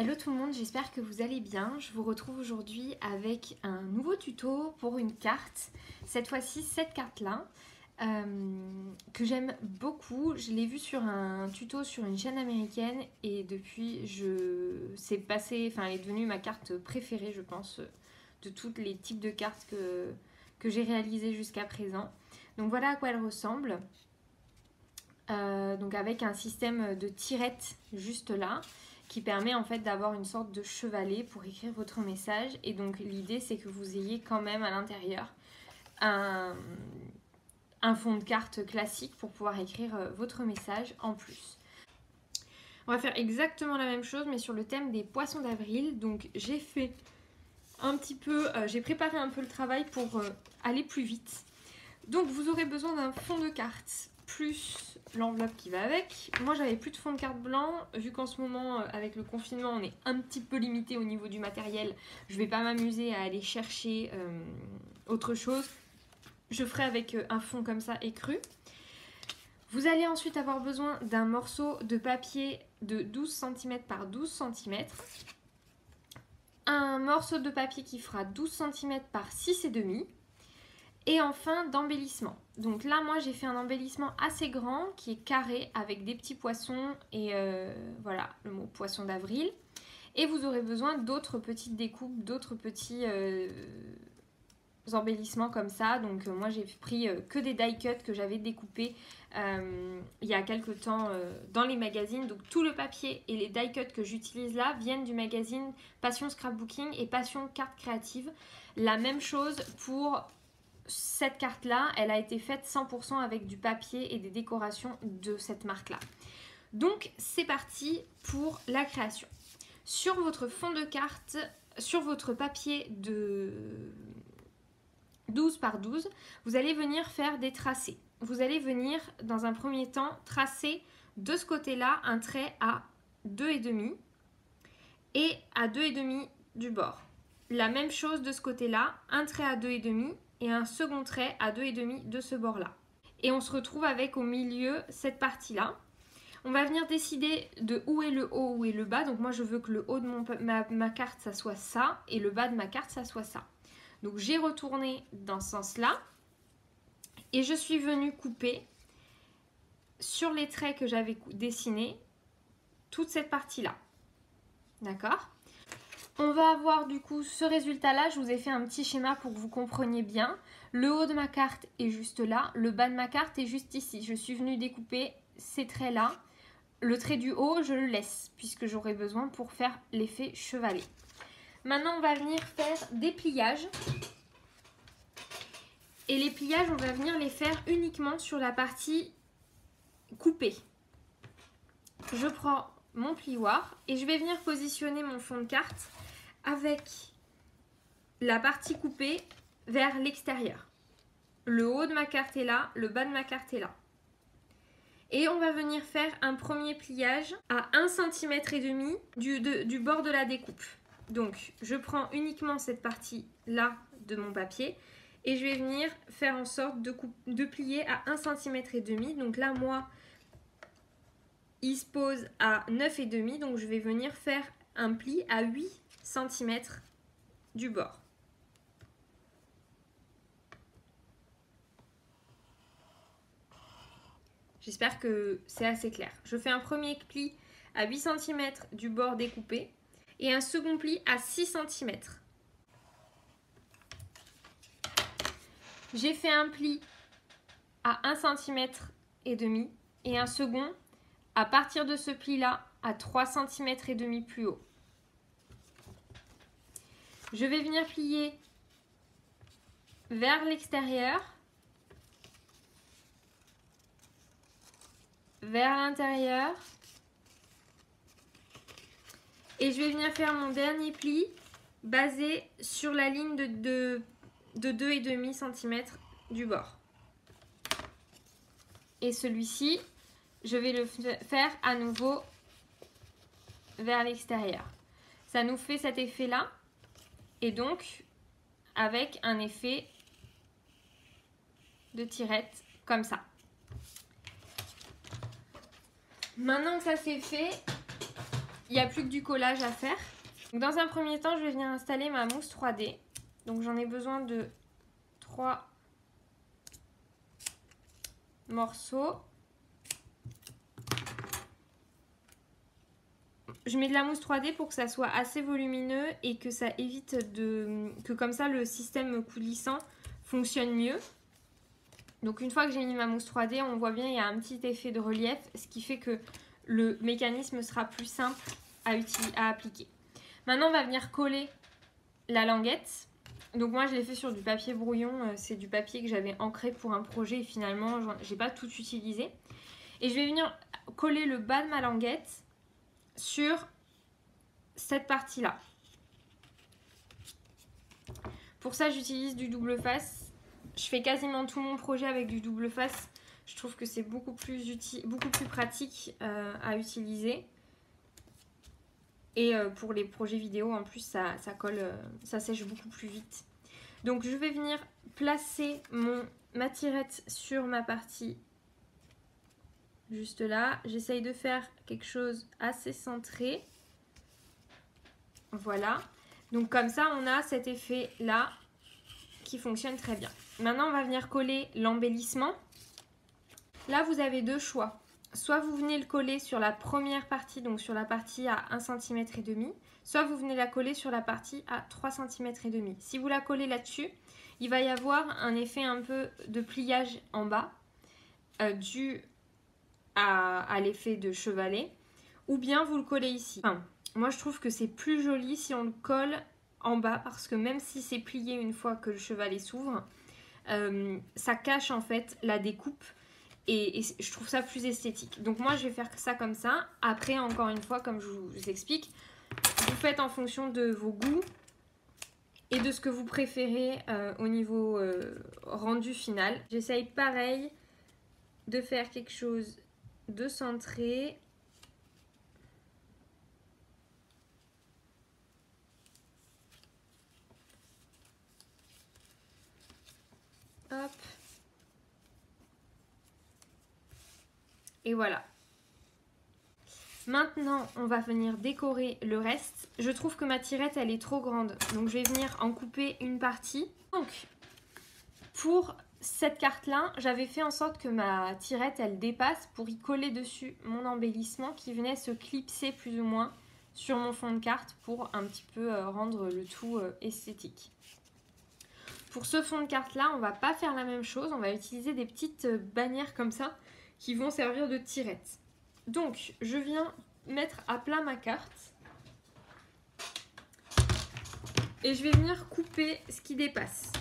Hello tout le monde, j'espère que vous allez bien. Je vous retrouve aujourd'hui avec un nouveau tuto pour une carte. Cette fois-ci, cette carte-là, que j'aime beaucoup. Je l'ai vue sur un tuto sur une chaîne américaine et depuis, elle est devenue ma carte préférée, je pense, de tous les types de cartes que j'ai réalisées jusqu'à présent. Donc voilà à quoi elle ressemble. Donc avec un système de tirettes juste là, qui permet en fait d'avoir une sorte de chevalet pour écrire votre message. Et donc l'idée c'est que vous ayez quand même à l'intérieur un fond de carte classique pour pouvoir écrire votre message en plus. On va faire exactement la même chose mais sur le thème des poissons d'avril. Donc j'ai fait j'ai préparé un peu le travail pour aller plus vite. Donc vous aurez besoin d'un fond de carte plus l'enveloppe qui va avec. Moi j'avais plus de fond de carte blanc, vu qu'en ce moment avec le confinement on est un petit peu limité au niveau du matériel, je vais pas m'amuser à aller chercher autre chose. Je ferai avec un fond comme ça écru. Vous allez ensuite avoir besoin d'un morceau de papier de 12 cm par 12 cm. Un morceau de papier qui fera 12 cm par 6,5 cm. Et enfin d'embellissement. Donc là moi j'ai fait un embellissement assez grand qui est carré avec des petits poissons et voilà le mot poisson d'avril. Et vous aurez besoin d'autres petites découpes, d'autres petits embellissements comme ça. Donc moi j'ai pris que des die cuts que j'avais découpés il y a quelques temps dans les magazines. Donc tout le papier et les die cuts que j'utilise là viennent du magazine Passion Scrapbooking et Passion Carte Créative. La même chose pour cette carte là, elle a été faite 100% avec du papier et des décorations de cette marque là. Donc c'est parti pour la création. Sur votre fond de carte, sur votre papier de 12 par 12, vous allez venir faire des tracés. Vous allez venir dans un premier temps tracer de ce côté là un trait à 2,5 et à 2,5 du bord. La même chose de ce côté là, un trait à 2,5 et un second trait à 2,5 de ce bord-là. Et on se retrouve avec au milieu cette partie-là. On va venir décider de où est le haut, où est le bas. Donc moi je veux que le haut de ma carte ça soit ça et le bas de ma carte ça soit ça. Donc j'ai retourné dans ce sens-là et je suis venue couper sur les traits que j'avais dessinés toute cette partie-là. D'accord ? On va avoir du coup ce résultat-là, je vous ai fait un petit schéma pour que vous compreniez bien. Le haut de ma carte est juste là, le bas de ma carte est juste ici. Je suis venue découper ces traits-là. Le trait du haut, je le laisse puisque j'aurai besoin pour faire l'effet chevalet. Maintenant, on va venir faire des pliages. Et les pliages, on va venir les faire uniquement sur la partie coupée. Je prends mon plioir et je vais venir positionner mon fond de carte avec la partie coupée vers l'extérieur. Le haut de ma carte est là, le bas de ma carte est là. Et on va venir faire un premier pliage à 1,5 cm du bord de la découpe. Donc je prends uniquement cette partie là de mon papier et je vais venir faire en sorte de plier à 1,5 cm. Donc là moi il se pose à 9,5, donc je vais venir faire un pli à 8 cm du bord. J'espère que c'est assez clair. Je fais un premier pli à 8 cm du bord découpé et un second pli à 6 cm. J'ai fait un pli à 1,5 cm et un second à partir de ce pli-là à 3,5 cm plus haut. Je vais venir plier vers l'extérieur, vers l'intérieur et je vais venir faire mon dernier pli basé sur la ligne de 2,5 cm du bord. Et celui-ci, je vais le faire à nouveau vers l'extérieur. Ça nous fait cet effet-là. Et donc, avec un effet de tirette comme ça. Maintenant que ça c'est fait, Il n'y a plus que du collage à faire. Donc, dans un premier temps, je vais venir installer ma mousse 3D. Donc j'en ai besoin de 3 morceaux. Je mets de la mousse 3D pour que ça soit assez volumineux et que ça évite que comme ça le système coulissant fonctionne mieux. Donc une fois que j'ai mis ma mousse 3D, on voit bien il y a un petit effet de relief, ce qui fait que le mécanisme sera plus simple à appliquer. Maintenant on va venir coller la languette. Donc moi je l'ai fait sur du papier brouillon, c'est du papier que j'avais ancré pour un projet et finalement j'ai pas tout utilisé. Et je vais venir coller le bas de ma languette sur cette partie là. Pour ça j'utilise du double face. Je fais quasiment tout mon projet avec du double face. Je trouve que c'est beaucoup plus pratique à utiliser. Et pour les projets vidéo en plus ça colle, ça sèche beaucoup plus vite. Donc je vais venir placer ma tirette sur ma partie juste là. J'essaye de faire quelque chose assez centré. Voilà. Donc comme ça on a cet effet là qui fonctionne très bien. Maintenant on va venir coller l'embellissement. Là vous avez deux choix. Soit vous venez le coller sur la première partie, donc sur la partie à 1,5 cm, soit vous venez la coller sur la partie à 3,5 cm. Si vous la collez là-dessus, il va y avoir un effet un peu de pliage en bas, dû à l'effet de chevalet, ou bien vous le collez ici. Enfin, moi je trouve que c'est plus joli si on le colle en bas, parce que même si c'est plié une fois que le chevalet s'ouvre, ça cache en fait la découpe. Et je trouve ça plus esthétique. Donc moi je vais faire ça comme ça. Après encore une fois comme je vous explique, vous faites en fonction de vos goûts et de ce que vous préférez au niveau rendu final. J'essaye pareil de faire quelque chose de centré. Hop. Et voilà. Maintenant, on va venir décorer le reste. Je trouve que ma tirette, elle est trop grande. Donc, je vais venir en couper une partie. Donc, pour cette carte-là, j'avais fait en sorte que ma tirette, elle dépasse pour y coller dessus mon embellissement qui venait se clipser plus ou moins sur mon fond de carte pour un petit peu rendre le tout esthétique. Pour ce fond de carte-là, on va pas faire la même chose. On va utiliser des petites bannières comme ça qui vont servir de tirette. Donc, je viens mettre à plat ma carte et je vais venir couper ce qui dépasse.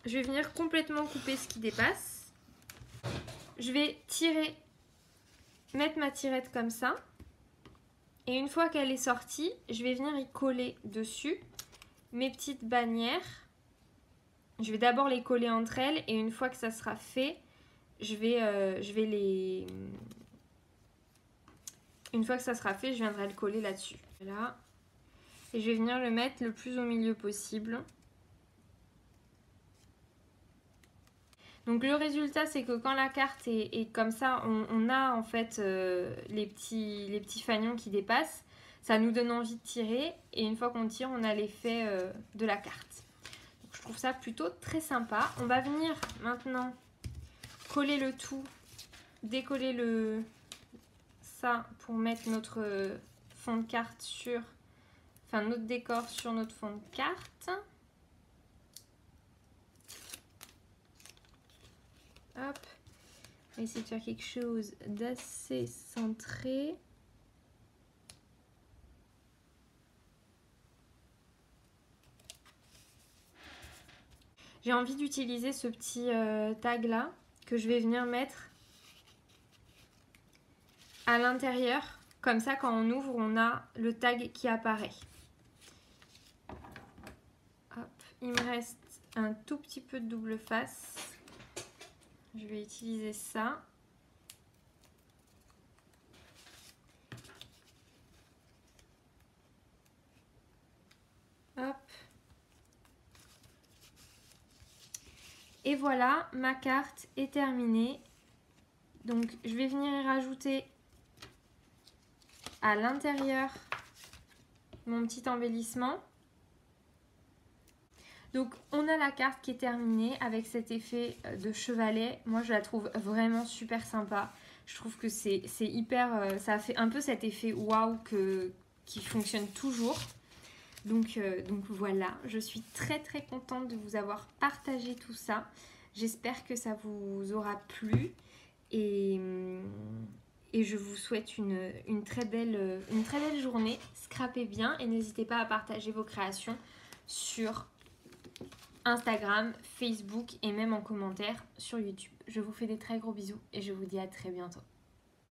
Je vais venir complètement couper ce qui dépasse. Je vais mettre ma tirette comme ça. Et une fois qu'elle est sortie, je vais venir y coller dessus mes petites bannières. Je vais d'abord les coller entre elles et une fois que ça sera fait, une fois que ça sera fait, je viendrai le coller là-dessus. Voilà. Et je vais venir le mettre le plus au milieu possible. Donc le résultat, c'est que quand la carte est comme ça, on a en fait les petits fanions qui dépassent. Ça nous donne envie de tirer. Et une fois qu'on tire, on a l'effet de la carte. Donc, je trouve ça plutôt très sympa. On va venir maintenant coller le tout, décoller ça pour mettre notre fond de carte sur... Enfin, notre décor sur notre fond de carte. Hop. On va essayer de faire quelque chose d'assez centré. J'ai envie d'utiliser ce petit tag là que je vais venir mettre à l'intérieur. Comme ça, quand on ouvre, on a le tag qui apparaît. Hop. Il me reste un tout petit peu de double face. Je vais utiliser ça. Hop. Et voilà, ma carte est terminée. Donc je vais venir y rajouter à l'intérieur mon petit embellissement. Donc on a la carte qui est terminée avec cet effet de chevalet. Moi je la trouve vraiment super sympa. Je trouve que c'est hyper... ça fait un peu cet effet waouh qui fonctionne toujours. Donc voilà, je suis très très contente de vous avoir partagé tout ça. J'espère que ça vous aura plu. Et je vous souhaite une très belle journée. Scrapez bien et n'hésitez pas à partager vos créations sur Instagram, Facebook et même en commentaire sur YouTube. Je vous fais des très gros bisous et je vous dis à très bientôt.